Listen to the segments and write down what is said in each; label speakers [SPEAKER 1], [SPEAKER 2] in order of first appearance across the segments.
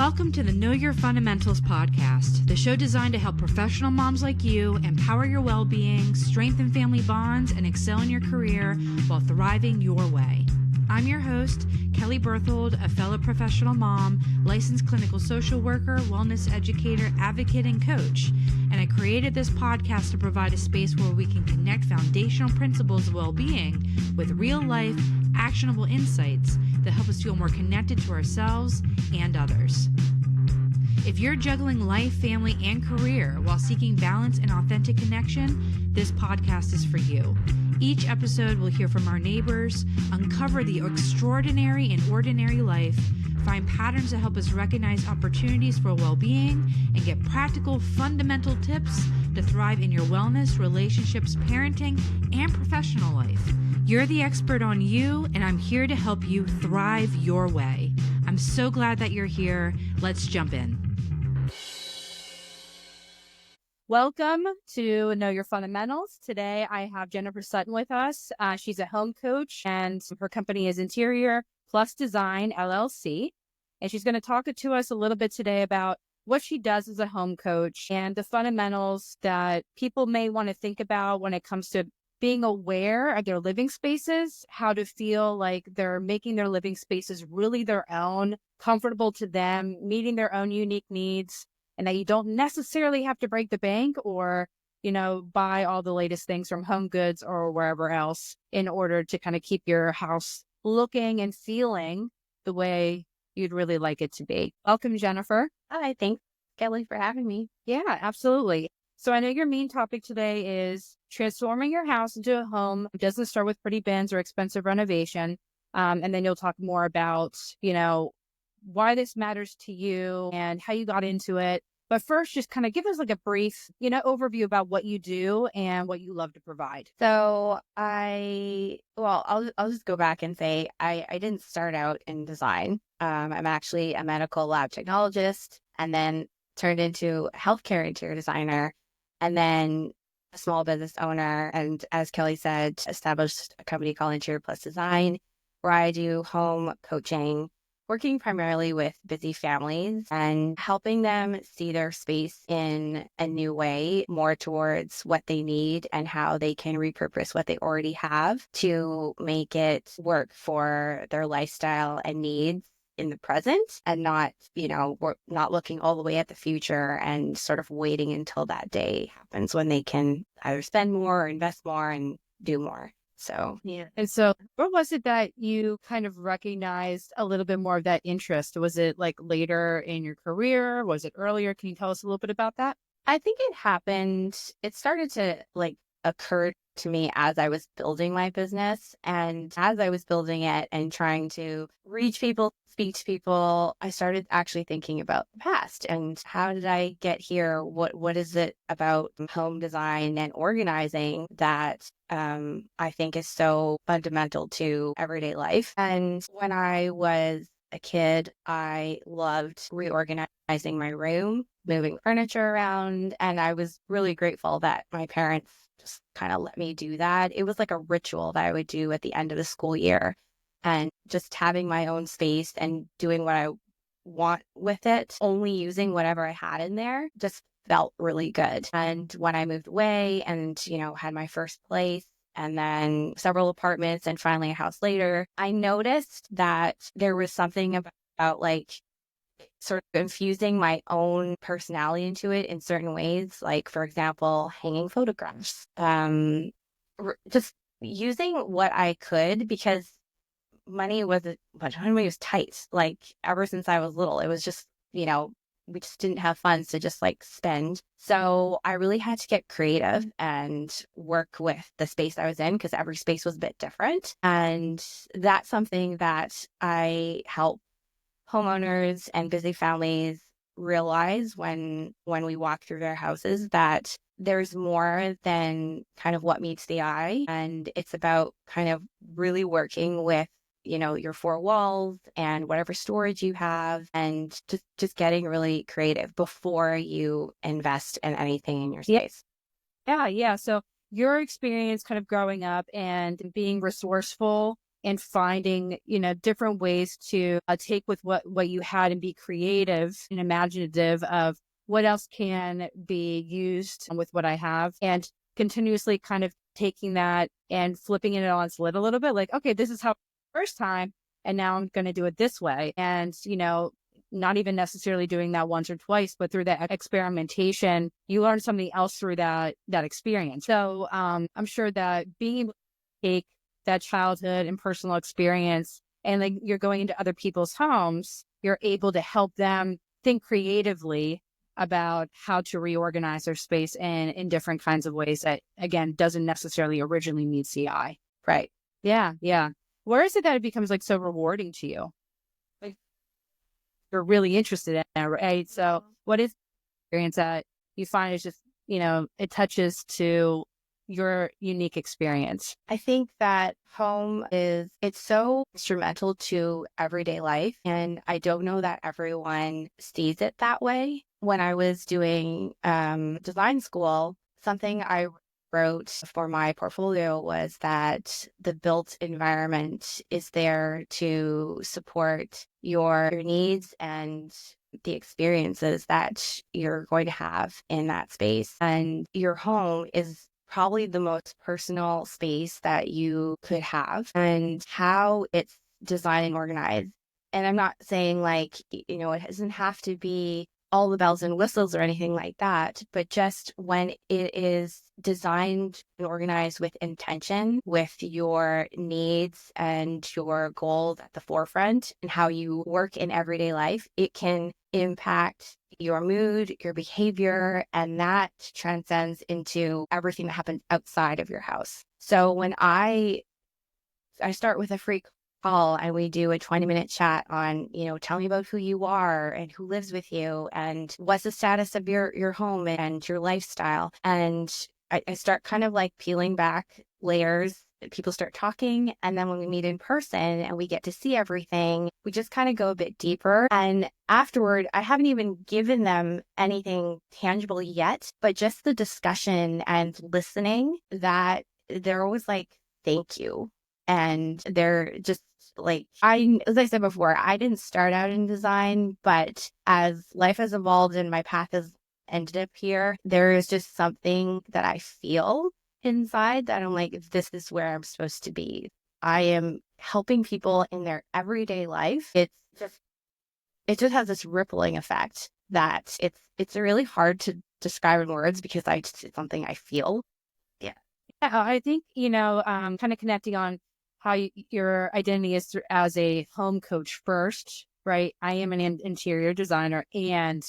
[SPEAKER 1] Welcome to the Know Your Fundamentals podcast, the show designed to help professional moms like you empower your well-being, strengthen family bonds, and excel in your career while thriving your way. I'm your host, Kelly Berthold, a fellow professional mom, licensed clinical social worker, wellness educator, advocate, and coach. And I created this podcast to provide a space where we can connect foundational principles of well-being with real-life, actionable insights that help us feel more connected to ourselves and others. If you're juggling life, family, and career while seeking balance and authentic connection, this podcast is for you. Each episode we'll hear from our neighbors, uncover the extraordinary in ordinary life, find patterns that help us recognize opportunities for well-being, and get practical, fundamental tips to thrive in your wellness, relationships, parenting, and professional life. You're the expert on you, and I'm here to help you thrive your way. I'm so glad that you're here. Let's jump in. Welcome to Know Your Fundamentals. Today, I have Jennifer Sutton with us. She's a home coach, and her company is INTERIOR+DESIGN, LLC. And she's going to talk to us a little bit today about what she does as a home coach and the fundamentals that people may want to think about when it comes to being aware of their living spaces, how to feel like they're making their living spaces really their own, comfortable to them, meeting their own unique needs, and that you don't necessarily have to break the bank or, buy all the latest things from Home Goods or wherever else in order to kind of keep your house looking and feeling the way you'd really like it to be. Welcome, Jennifer.
[SPEAKER 2] Hi, thanks, Kelly, for having me.
[SPEAKER 1] Yeah, absolutely. So I know your main topic today is transforming your house into a home. It doesn't start with pretty bins or expensive renovation. And then you'll talk more about, why this matters to you and how you got into it. But first, just kind of give us like a brief, overview about what you do and what you love to provide.
[SPEAKER 2] So I'll just go back and say I didn't start out in design. I'm actually a medical lab technologist and then turned into a healthcare interior designer and then a small business owner. And as Kelly said, established a company called INTERIOR+DESIGN where I do home coaching, working primarily with busy families and helping them see their space in a new way, more towards what they need and how they can repurpose what they already have to make it work for their lifestyle and needs in the present and not, we're not looking all the way at the future and sort of waiting until that day happens when they can either spend more or invest more and do more. So,
[SPEAKER 1] yeah. And so what was it that you kind of recognized a little bit more of that interest? Was it like later in your career? Was it earlier? Can you tell us a little bit about that?
[SPEAKER 2] I think it started to occur to me as I was building my business. And as I was building it and trying to reach people, speak to people, I started actually thinking about the past and how did I get here? What is it about home design and organizing that I think is so fundamental to everyday life? And when I was a kid, I loved reorganizing my room, moving furniture around, and I was really grateful that my parents just kind of let me do that. It was like a ritual that I would do at the end of the school year, and just having my own space and doing what I want with it, only using whatever I had in there, just felt really good. And when I moved away and, had my first place and then several apartments and finally a house later, I noticed that there was something about like sort of infusing my own personality into it in certain ways. Like, for example, hanging photographs, just using what I could because money was tight. Like ever since I was little, it was just, we just didn't have funds to just like spend. So I really had to get creative and work with the space I was in because every space was a bit different. And that's something that I help homeowners and busy families realize when we walk through their houses, that there's more than kind of what meets the eye. And it's about kind of really working with, your four walls and whatever storage you have and just getting really creative before you invest in anything in your space.
[SPEAKER 1] Yeah. So your experience kind of growing up and being resourceful
[SPEAKER 2] and finding, different ways to take with what you had and be creative and imaginative of what else can be used with what I have, and continuously kind of taking that and flipping it on its lid a little bit, like, okay, this is how first time, and now I'm going to do it this way. And, not even necessarily doing that once or twice, but through that experimentation, you learn something else through that experience. So I'm sure that being able to take that childhood and personal experience, and like you're going into other people's homes, you're able to help them think creatively about how to reorganize their space in different kinds of ways that, again, doesn't necessarily originally need CI. Right. Yeah. Yeah. Where is it that it becomes like so rewarding to you? Like, you're really interested in it, right? So what is the experience that you find is just, it touches to your unique experience? I think that home it's so instrumental to everyday life. And I don't know that everyone sees it that way. When I was doing design school, something I wrote for my portfolio was that the built environment is there to support your needs and the experiences that you're going to have in that space. And your home is probably the most personal space that you could have, and how it's designed and organized. And I'm not saying like, it doesn't have to be all the bells and whistles or anything like that, but just when it is designed and organized with intention, with your needs and your goals at the forefront and how you work in everyday life, it can impact your mood, your behavior, and that transcends into everything that happens outside of your house. So when I start with a free call and we do a 20-minute chat on, tell me about who you are and who lives with you and what's the status of your home and your lifestyle. And I start kind of like peeling back layers. People start talking. And then when we meet in person and we get to see everything, we just kind of go a bit deeper. And afterward, I haven't even given them anything tangible yet, but just the discussion and listening, that they're always like, thank you. And they're just like, as I said before, I didn't start out in design, but as life has evolved and my path has ended up here, there is just something that I feel inside that I'm like, this is where I'm supposed to be. I am helping people in their everyday life. It just has this rippling effect that it's really hard to describe in words, because it's something I feel. Yeah. I think, kind of connecting on how your identity is as a home coach first, right? I am an interior designer, and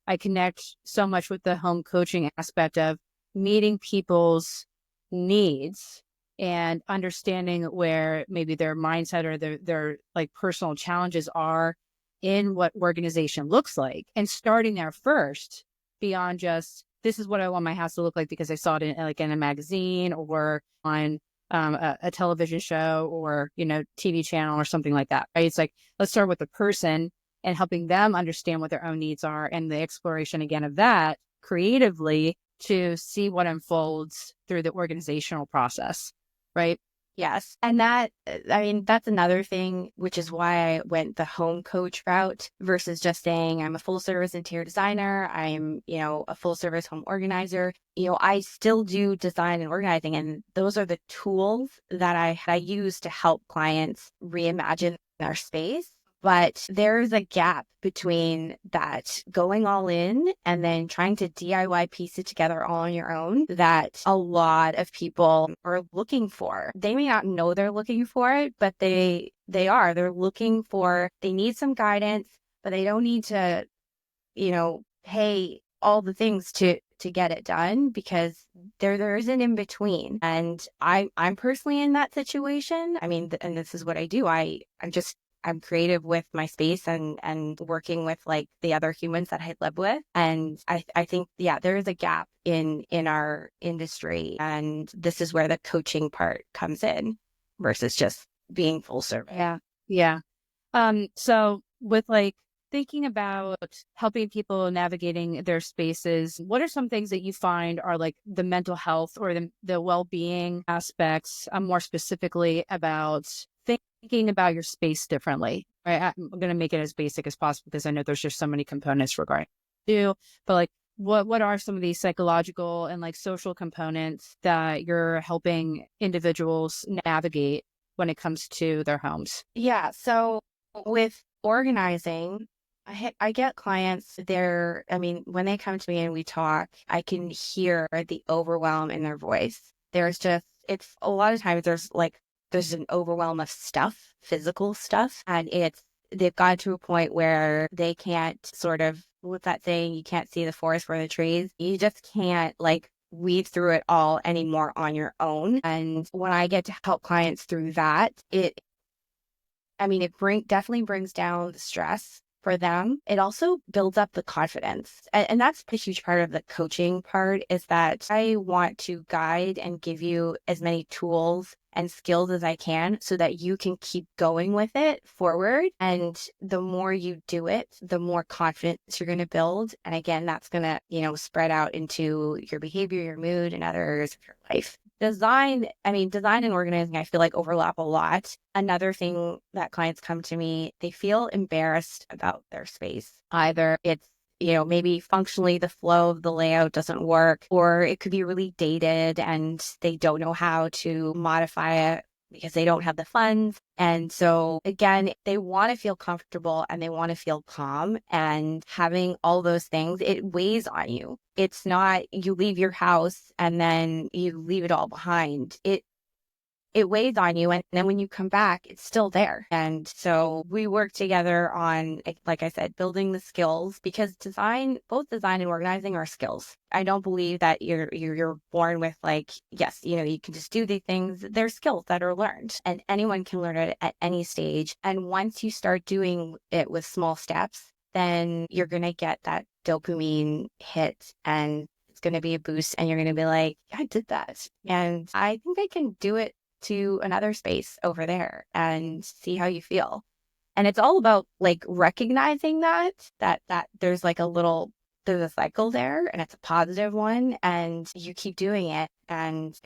[SPEAKER 2] I connect so much with the home coaching aspect of meeting people's needs and understanding where maybe their mindset or their like personal challenges are in what organization looks like, and starting there first, beyond just, this is what I want my house to look like because I saw it in a magazine or on a television show or, TV channel or something like that, right? It's like, let's start with the person and helping them understand what their own needs are, and the exploration again of that creatively to see what unfolds through the organizational process, right? Yes. And that's another thing, which is why I went the home coach route versus just saying I'm a full service interior designer. I'm, a full service home organizer. I still do design and organizing, and those are the tools that I use to help clients reimagine their space. But there's a gap between that going all in and then trying to DIY piece it together all on your own that a lot of people are looking for. They may not know they're looking for it, but they are. They're looking for, they need some guidance, but they don't need to, pay all the things to get it done, because there is an in between. And I'm personally in that situation. I mean, and this is what I do. I'm creative with my space and working with like the other humans that I live with. And I think, there is a gap in our industry. And this is where the coaching part comes in versus just being full service. Yeah. Yeah. So with like thinking about helping people navigating their spaces, what are some things that you find are like the mental health or the well-being aspects, more specifically about things
[SPEAKER 3] thinking about your space differently, right? I'm going to make it as basic as possible because I know there's just so many components regarding do, but like, what are some of these psychological and like social components that you're helping individuals navigate when it comes to their homes?
[SPEAKER 2] Yeah. So with organizing, I get clients there. I mean, when they come to me and we talk, I can hear the overwhelm in their voice. It's a lot of times there's an overwhelm of stuff, physical stuff, and they've got to a point where they can't sort of, what's that saying? You can't see the forest for the trees. You just can't like weed through it all anymore on your own. And when I get to help clients through that, definitely brings down the stress for them. It also builds up the confidence. And that's a huge part of the coaching part, is that I want to guide and give you as many tools and skills as I can so that you can keep going with it forward. And the more you do it, the more confidence you're going to build. And again, that's going to, spread out into your behavior, your mood, and other areas of your life. Design and organizing, I feel like overlap a lot. Another thing that clients come to me, they feel embarrassed about their space. Either it's, maybe functionally the flow of the layout doesn't work, or it could be really dated and they don't know how to modify it because they don't have the funds. And so again, they want to feel comfortable and they want to feel calm, and having all those things, it weighs on you. It's not you leave your house and then you leave it all behind. It weighs on you. And then when you come back, it's still there. And so we work together on, like I said, building the skills, because both design and organizing are skills. I don't believe that you're born with yes, you can just do these things. They're skills that are learned, and anyone can learn it at any stage. And once you start doing it with small steps, then you're going to get that dopamine hit, and it's going to be a boost, and you're going to be like, I did that. And I think I can do it to another space over there and see how you feel. And it's all about recognizing that there's there's a cycle there, and it's a positive one, and you keep doing it, and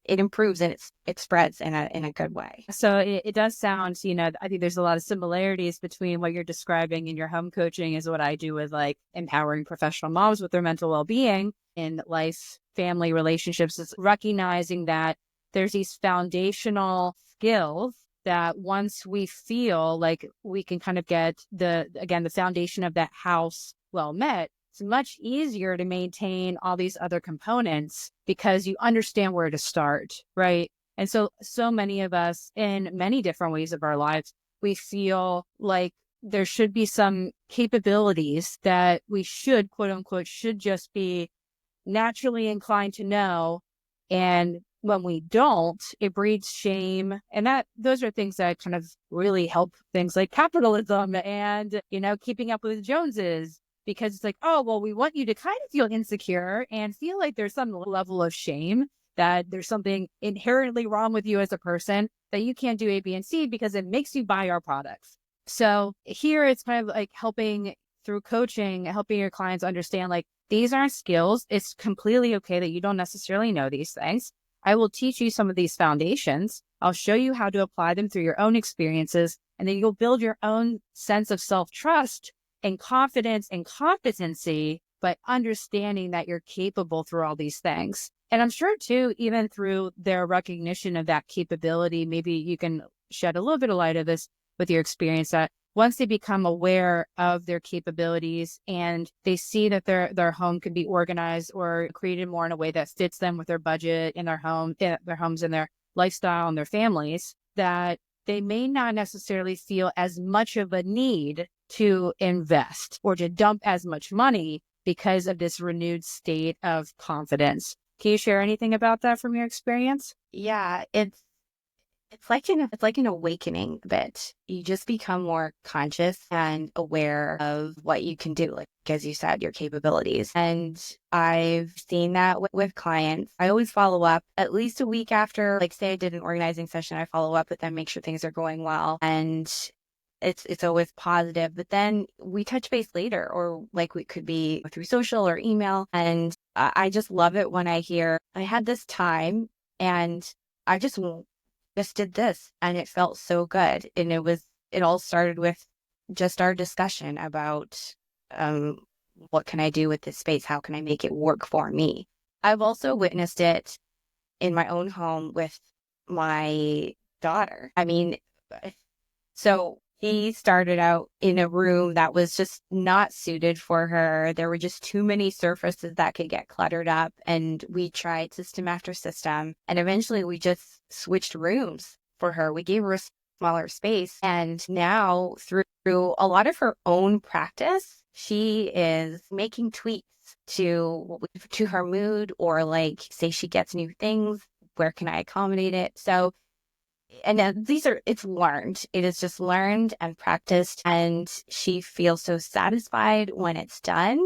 [SPEAKER 2] it improves, and it spreads in a good way.
[SPEAKER 3] So it does sound, I think there's a lot of similarities between what you're describing in your home coaching is what I do with empowering professional moms with their mental well-being in life, family, relationships. Is recognizing that there's these foundational skills that once we feel like we can kind of get the foundation of that house well met, it's much easier to maintain all these other components because you understand where to start, right? And so many of us in many different ways of our lives, we feel like there should be some capabilities that we should, quote unquote, should just be naturally inclined to know. And when we don't, it breeds shame. And those are things that kind of really help things like capitalism and, keeping up with the Joneses, because it's like, oh, well, we want you to kind of feel insecure and feel like there's some level of shame, that there's something inherently wrong with you as a person, that you can't do A, B, and C because it makes you buy our products. So here it's kind of helping through coaching, helping your clients understand these aren't skills. It's completely okay that you don't necessarily know these things. I will teach you some of these foundations. I'll show you how to apply them through your own experiences, and then you'll build your own sense of self-trust and confidence and competency by understanding that you're capable through all these things. And I'm sure too, even through their recognition of that capability, maybe you can shed a little bit of light of this with your experience, that once they become aware of their capabilities and they see that their home can be organized or created more in a way that fits them with their budget in their homes and their lifestyle and their families, that they may not necessarily feel as much of a need to invest or to dump as much money because of this renewed state of confidence. Can you share anything about that from your experience?
[SPEAKER 2] Yeah, it's like an awakening a bit. You just become more conscious and aware of what you can do, as you said, your capabilities. And I've seen that with clients. I always follow up at least a week after, say I did an organizing session, I follow up with them, make sure things are going well. And it's always positive. But then we touch base later, or we could be through social or email. And I just love it when I hear, I had this time and I just just did this and it felt so good. And it all started with just our discussion about what can I do with this space? How can I make it work for me? I've also witnessed it in my own home with my daughter. I mean, so he started out in a room that was just not suited for her. There were just too many surfaces that could get cluttered up. And we tried system after system. And eventually we just switched rooms for her. We gave her a smaller space. And now through a lot of her own practice, she is making tweaks to her mood, or like, say she gets new things, where can I accommodate it? So, and it's learned. It is just learned and practiced, and she feels so satisfied when it's done.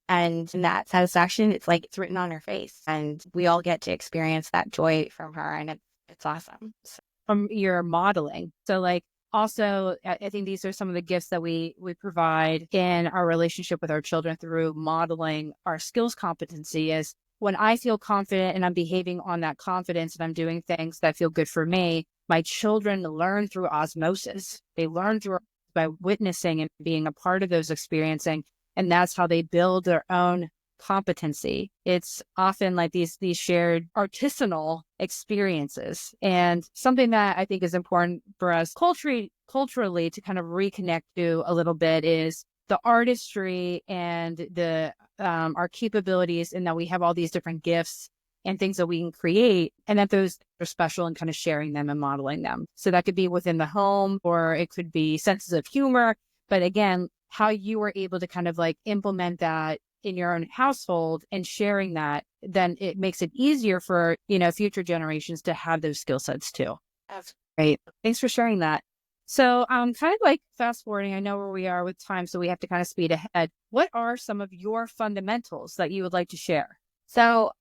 [SPEAKER 2] And that satisfaction, it's like it's written on her face, and we all get to experience that joy from her, and it's awesome. So.
[SPEAKER 3] From your modeling. So like, also, I think these are some of the gifts that we provide in our relationship with our children through modeling our skills competency. Is when I feel confident and I'm behaving on that confidence and I'm doing things that feel good for me, my children learn through osmosis. They learn by witnessing and being a part of those experiencing. And that's how they build their own competency. It's often like these shared artisanal experiences. And something that I think is important for us culturally to kind of reconnect to a little bit is the artistry and the our capabilities, and that we have all these different gifts and things that we can create, and that those are special, and kind of sharing them and modeling them. So that could be within the home, or it could be senses of humor. But again, how you were able to kind of like implement that in your own household and sharing that, then it makes it easier for, future generations to have those skill sets too.
[SPEAKER 2] That's
[SPEAKER 3] great. Thanks for sharing that. So kind of like fast forwarding, I know where we are with time, so we have to kind of speed ahead. What are some of your fundamentals that you would like to share?
[SPEAKER 2] So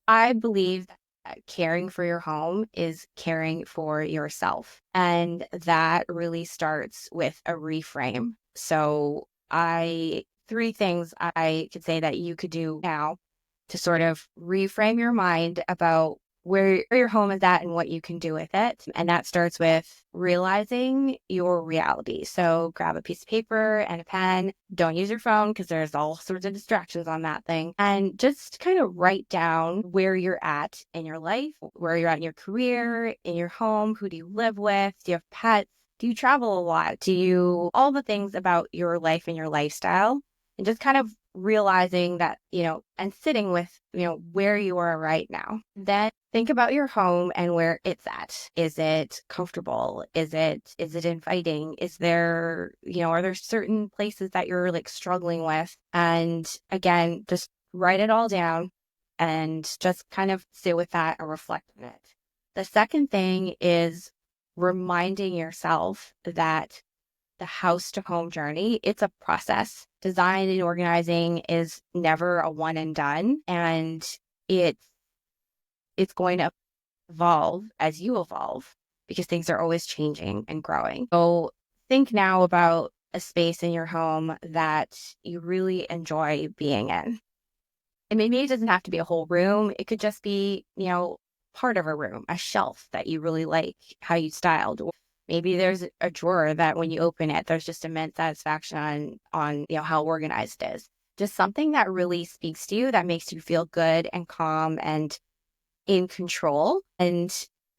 [SPEAKER 2] I believe that caring for your home is caring for yourself. And that really starts with a reframe. So 3 things I could say that you could do now to sort of reframe your mind about where your home is at and what you can do with it. And that starts with realizing your reality. So grab a piece of paper and a pen. Don't use your phone because there's all sorts of distractions on that thing. And just kind of write down where you're at in your life, where you're at in your career, in your home. Who do you live with? Do you have pets? Do you travel a lot? All the things about your life and your lifestyle? And just kind of realizing that, and sitting with, where you are right now. Then think about your home and where it's at. Is it comfortable? Is it inviting? Is there, are there certain places that you're like struggling with? And again, just write it all down and just kind of sit with that and reflect on it. The second thing is reminding yourself that the house to home journey, it's a process. Design and organizing is never a one and done. And it's going to evolve as you evolve, because things are always changing and growing. So think now about a space in your home that you really enjoy being in. And maybe it doesn't have to be a whole room. It could just be, part of a room, a shelf that you really like how you styled. Maybe there's a drawer that when you open it, there's just immense satisfaction on how organized it is. Just something that really speaks to you, that makes you feel good and calm and in control. And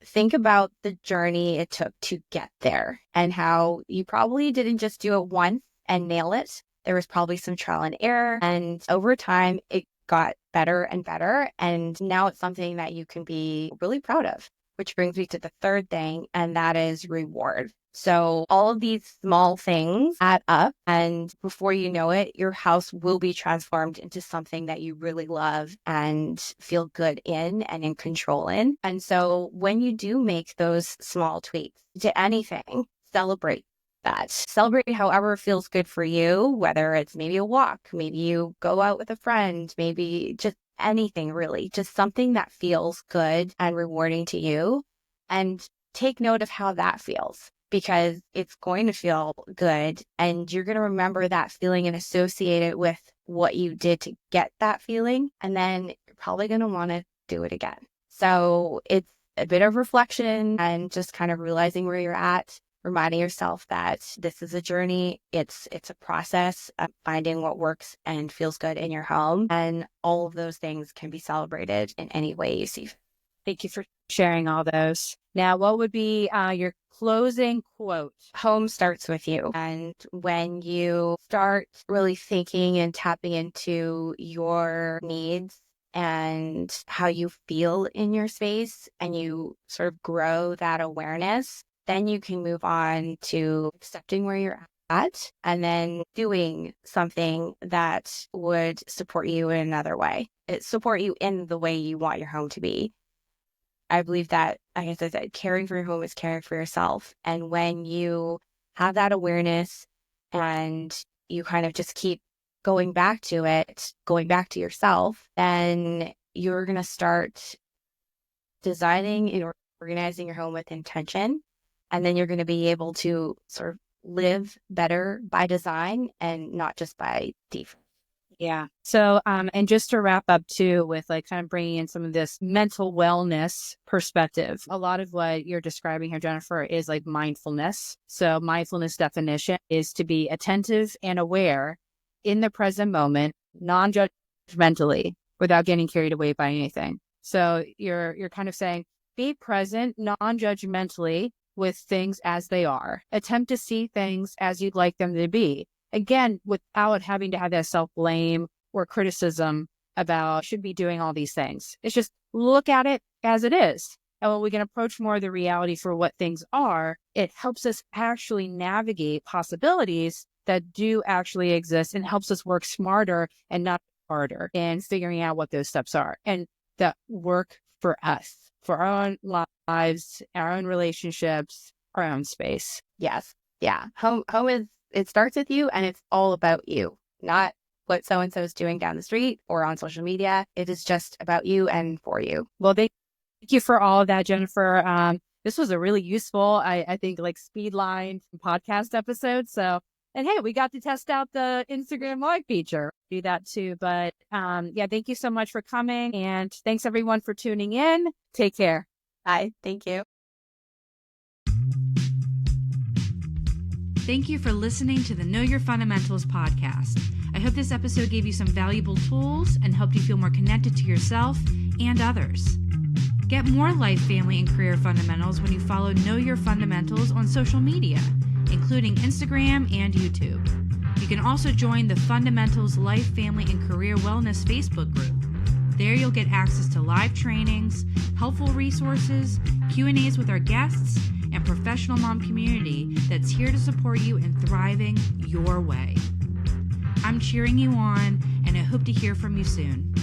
[SPEAKER 2] think about the journey it took to get there, and how you probably didn't just do it once and nail it. There was probably some trial and error. And over time, it got better and better. And now it's something that you can be really proud of. Which brings me to the third thing, and that is reward. So all of these small things add up, and before you know it, your house will be transformed into something that you really love and feel good in and in control in. And so when you do make those small tweaks to anything, celebrate that. Celebrate however feels good for you, whether it's maybe a walk, maybe you go out with a friend, maybe just anything really, just something that feels good and rewarding to you. And take note of how that feels, because it's going to feel good, and you're going to remember that feeling and associate it with what you did to get that feeling. And then you're probably going to want to do it again. So it's a bit of reflection and just kind of realizing where you're at, reminding yourself that this is a journey. It's a process of finding what works and feels good in your home. And all of those things can be celebrated in any way you see fit.
[SPEAKER 3] Thank you for sharing all those. Now, what would be your closing quote?
[SPEAKER 2] Home starts with you. And when you start really thinking and tapping into your needs and how you feel in your space, and you sort of grow that awareness, then you can move on to accepting where you're at and then doing something that would support you in another way. Support you in the way you want your home to be. I believe that, like I said, caring for your home is caring for yourself. And when you have that awareness and you kind of just keep going back to it, going back to yourself, then you're going to start designing and organizing your home with intention. And then you're going to be able to sort of live better by design and not just by default.
[SPEAKER 3] Yeah. So, and just to wrap up too, with like kind of bringing in some of this mental wellness perspective, a lot of what you're describing here, Jennifer, is like mindfulness. So mindfulness definition is to be attentive and aware in the present moment, non-judgmentally, without getting carried away by anything. So you're kind of saying, be present non-judgmentally with things as they are. Attempt to see things as you'd like them to be. Again, without having to have that self-blame or criticism about should be doing all these things. It's just look at it as it is. And when we can approach more of the reality for what things are, it helps us actually navigate possibilities that do actually exist and helps us work smarter and not harder in figuring out what those steps are and that work for us, for our own lives, our own relationships, our own space.
[SPEAKER 2] Yes. Yeah. Home is, it starts with you, and it's all about you, not what so-and-so is doing down the street or on social media. It is just about you and for you.
[SPEAKER 3] Well, thank you for all of that, Jennifer. This was a really useful, I think, like speed line podcast episode. So, and hey, we got to test out the Instagram Live feature. Do that too. But yeah, thank you so much for coming. And thanks everyone for tuning in. Take care.
[SPEAKER 2] Bye. Thank you.
[SPEAKER 1] Thank you for listening to the Know Your Fundamentals podcast. I hope this episode gave you some valuable tools and helped you feel more connected to yourself and others. Get more life, family, and career fundamentals when you follow Know Your Fundamentals on social media, including Instagram and YouTube. You can also join the Fundamentals Life, Family, and Career Wellness Facebook group. There you'll get access to live trainings, helpful resources, Q&As with our guests, and professional mom community that's here to support you in thriving your way. I'm cheering you on, and I hope to hear from you soon.